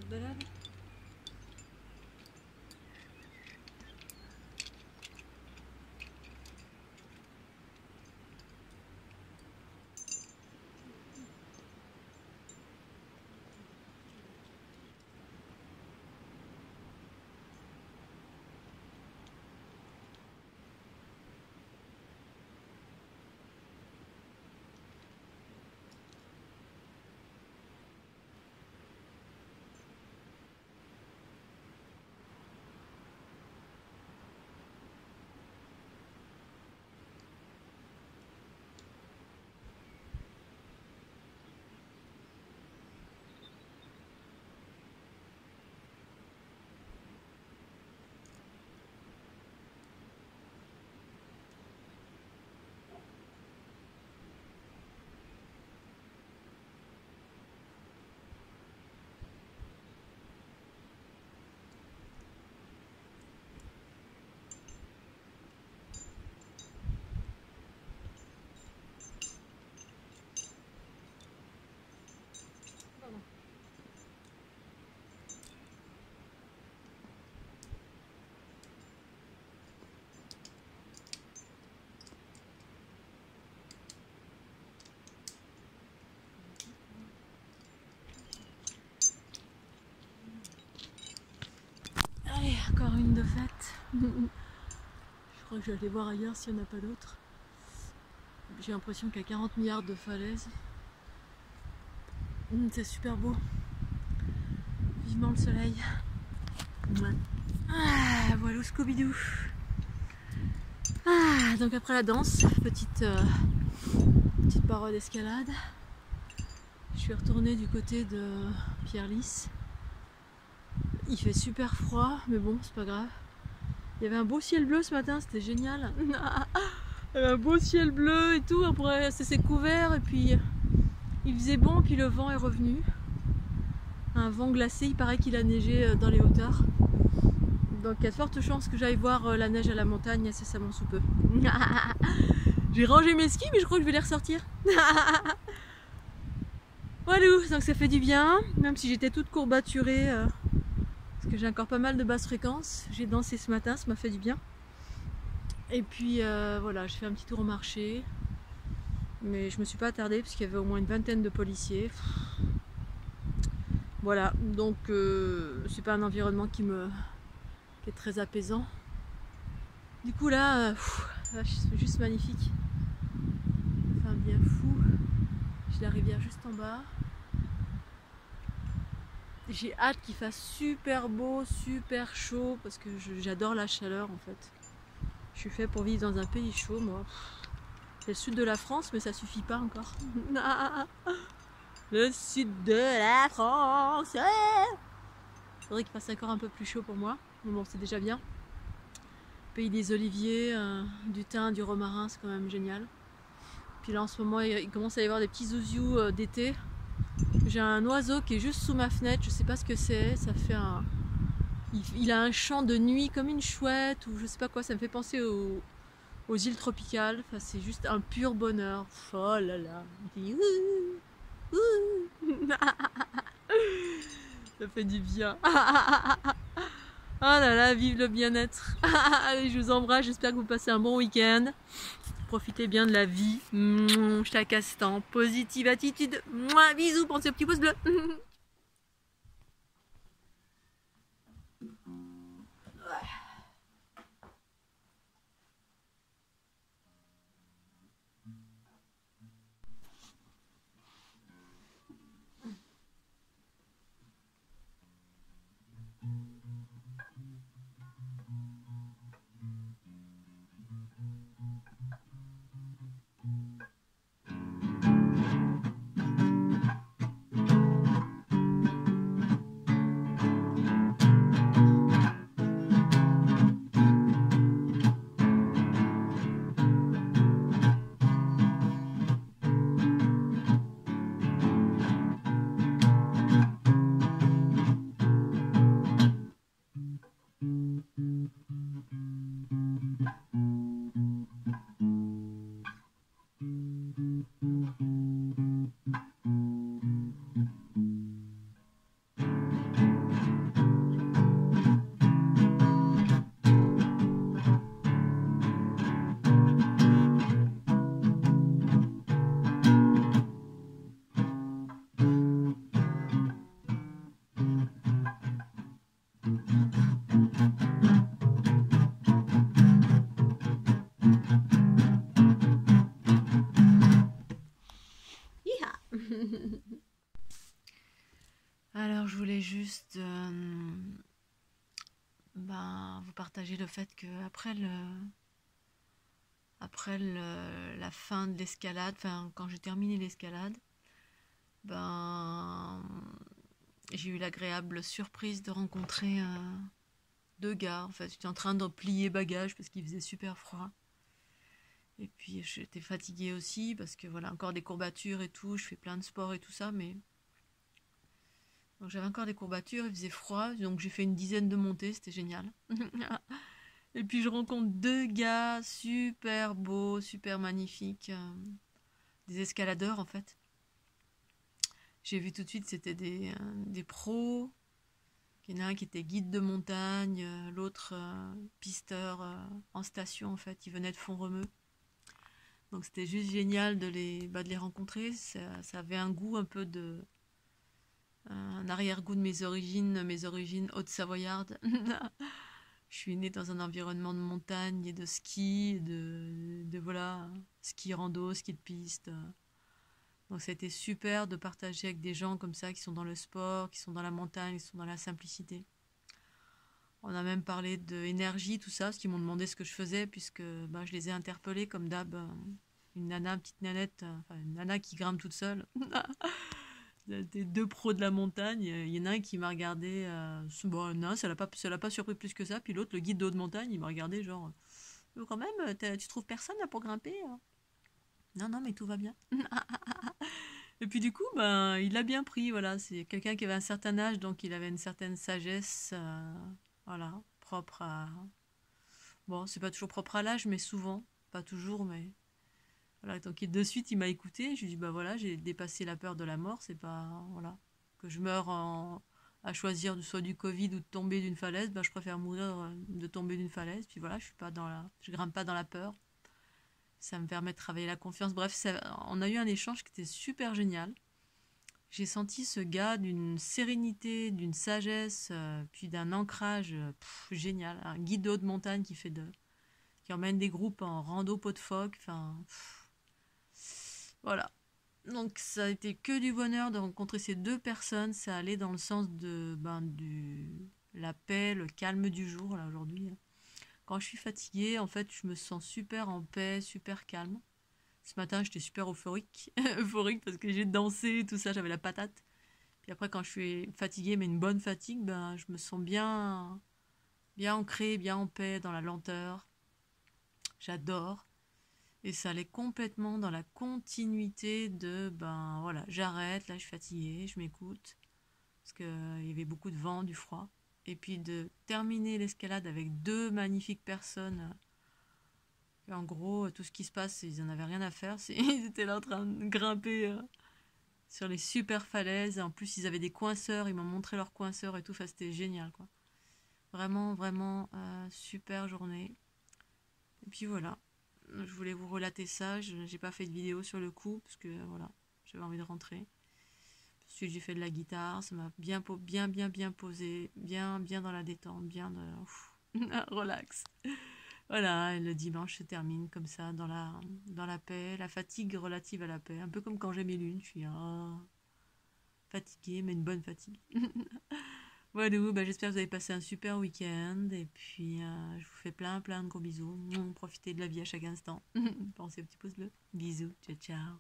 te balades? Allez, encore une de faite. Je crois que je vais aller voir ailleurs s'il n'y en a pas d'autres. J'ai l'impression qu'il y a 40 milliards de falaises. C'est super beau. Vivement le soleil. Ouais. Ah, voilà Scooby-Doo. Ah, donc après la danse, petite parole d'escalade. Je suis retournée du côté de Pierre-Lys. Il fait super froid, mais bon, c'est pas grave. Il y avait un beau ciel bleu ce matin, c'était génial. Il y avait un beau ciel bleu et tout, après c'est couvert et puis il faisait bon, puis le vent est revenu. Un vent glacé, il paraît qu'il a neigé dans les hauteurs. Donc il y a de fortes chances que j'aille voir la neige à la montagne incessamment sous peu. J'ai rangé mes skis, mais je crois que je vais les ressortir. Voilà, donc ça fait du bien, même si j'étais toute courbaturée, parce que j'ai encore pas mal de basses fréquences. J'ai dansé ce matin, ça m'a fait du bien. Et puis voilà, je fais un petit tour au marché, mais je me suis pas attardée parce qu'il y avait au moins une vingtaine de policiers. Voilà, donc c'est pas un environnement qui est très apaisant. Du coup là, c'est juste magnifique. Enfin bien fou. J'ai la rivière juste en bas. J'ai hâte qu'il fasse super beau, super chaud, parce que j'adore la chaleur en fait. Je suis fait pour vivre dans un pays chaud, moi. C'est le sud de la France, mais ça suffit pas encore. Le sud de la France. Il faudrait qu'il fasse encore un peu plus chaud pour moi. Mais bon, c'est déjà bien. Pays des oliviers, du thym, du romarin, c'est quand même génial. Puis là en ce moment, il commence à y avoir des petits zouzious d'été. J'ai un oiseau qui est juste sous ma fenêtre, je sais pas ce que c'est, ça fait un... Il a un chant de nuit comme une chouette ou je sais pas quoi, ça me fait penser aux îles tropicales, enfin, c'est juste un pur bonheur. Oh là là, il dit ouh, ouh. Ça fait du bien. Oh là là, vive le bien-être. Allez, je vous embrasse, j'espère que vous passez un bon week-end. Profitez bien de la vie. Chaque instant, positive attitude. Bisous, pensez au petit pouce bleu. Alors je voulais juste vous partager le fait que la fin de l'escalade, enfin quand j'ai terminé l'escalade, j'ai eu l'agréable surprise de rencontrer deux gars. En fait, j'étais en train de plier bagages parce qu'il faisait super froid. Et puis j'étais fatiguée aussi parce que voilà, encore des courbatures et tout, je fais plein de sport et tout ça, mais donc j'avais encore des courbatures, il faisait froid, donc j'ai fait une dizaine de montées, c'était génial. Et puis je rencontre deux gars super beaux, super magnifiques, des escaladeurs en fait. J'ai vu tout de suite, c'était des pros. Il y en a un qui était guide de montagne, l'autre pisteur en station en fait, il venait de Font-Romeu. Donc c'était juste génial de les rencontrer, ça avait un goût un peu un arrière-goût de mes origines haute-savoyardes. Je suis née dans un environnement de montagne et de ski, voilà, ski rando, ski de piste. Donc ça a été super de partager avec des gens comme ça qui sont dans le sport, qui sont dans la montagne, qui sont dans la simplicité. On a même parlé d'énergie, tout ça, parce qu'ils m'ont demandé ce que je faisais, puisque je les ai interpellés comme d'hab. Une nana, une petite nanette, enfin une nana qui grimpe toute seule. Des deux pros de la montagne, il y en a un qui m'a regardé, non, ça l'a pas surpris plus que ça, puis l'autre, le guide de haute montagne, il m'a regardé genre, quand même, tu trouves personne là pour grimper hein. Non, non, mais tout va bien. Et puis du coup, il a bien pris, voilà, c'est quelqu'un qui avait un certain âge, donc il avait une certaine sagesse, voilà, propre à... Bon, c'est pas toujours propre à l'âge, mais souvent, pas toujours, mais... Voilà, donc de suite, il m'a écouté, je lui ai dit, voilà, j'ai dépassé la peur de la mort, c'est pas... Voilà, que je meure à choisir soit du Covid ou de tomber d'une falaise, je préfère mourir de tomber d'une falaise, puis voilà, je grimpe pas dans la peur. Ça me permet de travailler la confiance. Bref, on a eu un échange qui était super génial. J'ai senti ce gars d'une sérénité, d'une sagesse, puis d'un ancrage génial. Un guide de haute montagne qui emmène des groupes en rando pot de phoque. Enfin, voilà. Donc ça a été que du bonheur de rencontrer ces deux personnes. Ça allait dans le sens de la paix, le calme du jour là aujourd'hui. Quand je suis fatiguée, en fait, je me sens super en paix, super calme. Ce matin, j'étais super euphorique, euphorique parce que j'ai dansé, tout ça, j'avais la patate. Puis après, quand je suis fatiguée, mais une bonne fatigue, je me sens bien, bien ancrée, bien en paix, dans la lenteur. J'adore. Et ça allait complètement dans la continuité de, voilà, j'arrête, là, je suis fatiguée, je m'écoute. Parce qu'il y avait beaucoup de vent, du froid. Et puis de terminer l'escalade avec deux magnifiques personnes. En gros, tout ce qui se passe, ils en avaient rien à faire. Ils étaient là en train de grimper sur les super falaises. En plus, ils avaient des coinceurs. Ils m'ont montré leurs coinceurs et tout. Enfin, c'était génial, quoi. Vraiment, vraiment, super journée. Et puis voilà. Je voulais vous relater ça. J'ai pas fait de vidéo sur le coup parce que voilà, j'avais envie de rentrer. Ensuite, j'ai fait de la guitare. Ça m'a bien posé, bien dans la détente, bien relax. Voilà, et le dimanche se termine comme ça, dans la paix, la fatigue relative à la paix. Un peu comme quand j'ai mes lunes, je suis fatiguée, mais une bonne fatigue. Voilà, j'espère que vous avez passé un super week-end. Et puis, je vous fais plein de gros bisous. Profitez de la vie à chaque instant. Pensez au petit pouce bleu. Bisous, ciao, ciao.